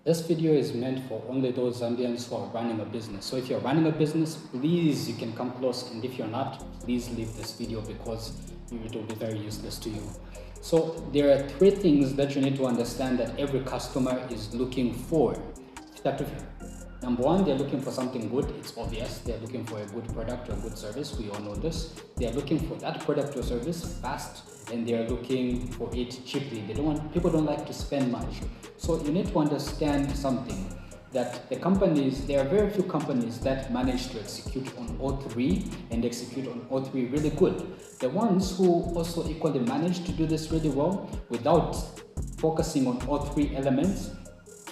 This video is meant for only those Zambians who are running a business. So if you're running a business, please, you can come close. And if you're not, please leave this video because it will be very useless to you. So there are three things that you need to understand that every customer is looking for. Number one, they're looking for something good. It's obvious. They're looking for a good product or a good service. We all know this. They're looking for that product or service fast, and they're looking for it cheaply. People don't like to spend much. So you need to understand something, that there are very few companies that manage to execute on all three and execute on all three really good. The ones who also equally manage to do this really well without focusing on all three elements,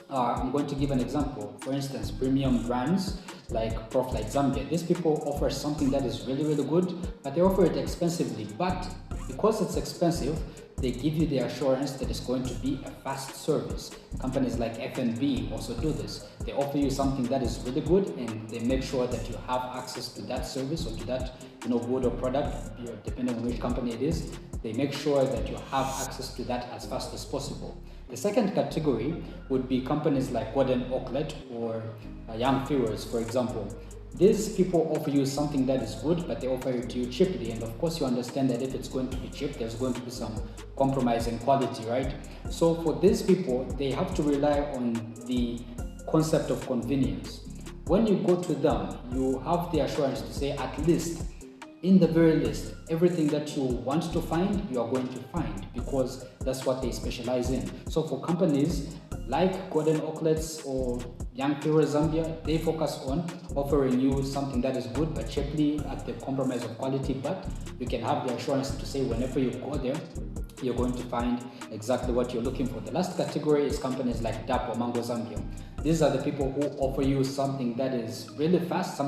I'm going to give an example. For instance, premium brands like Zambia. These people offer something that is really, really good, but they offer it expensively. But because it's expensive, they give you the assurance that it's going to be a fast service. Companies like F&B also do this. They offer you something that is really good, and they make sure that you have access to that service or to that good or product, depending on which company it is. They make sure that you have access to that as fast as possible. The second category would be companies like Golden Oaklet or Young Furers, for example. These people offer you something that is good, but they offer it to you cheaply. And of course, you understand that if it's going to be cheap, there's going to be some compromise in quality, right? So for these people, they have to rely on the concept of convenience. When you go to them, you have the assurance to say, at least, in the very least, everything that you want to find, you are going to find, because that's what they specialize in. So for companies like Golden Oaklets or Young Furers Zambia, they focus on offering you something that is good but cheaply at the compromise of quality, but you can have the assurance to say whenever you go there, you're going to find exactly what you're looking for. The last category is companies like DAP or Mango Zambia. These are the people who offer you something that is really fast,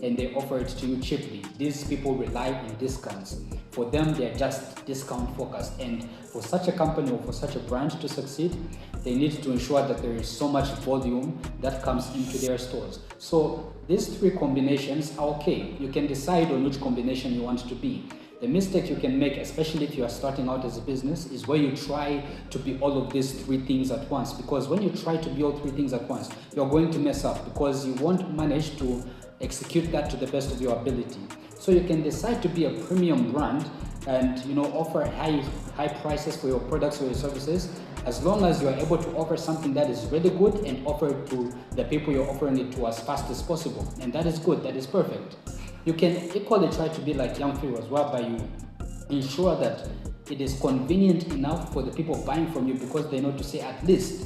and they offer it to you cheaply. These people rely on discounts. For them, they're just discount focused. And for such a company or for such a brand to succeed, they need to ensure that there is so much volume that comes into their stores. So these three combinations are okay. You can decide on which combination you want to be. The mistake you can make, especially if you are starting out as a business, is where you try to be all of these three things at once. Because when you try to be all three things at once, you're going to mess up because you won't manage to execute that to the best of your ability. So you can decide to be a premium brand and offer high prices for your products or your services, as long as you are able to offer something that is really good and offer it to the people you're offering it to as fast as possible. And that is good, that is perfect. You can equally try to be like Young Furers, whereby you ensure that it is convenient enough for the people buying from you, because they know to say, at least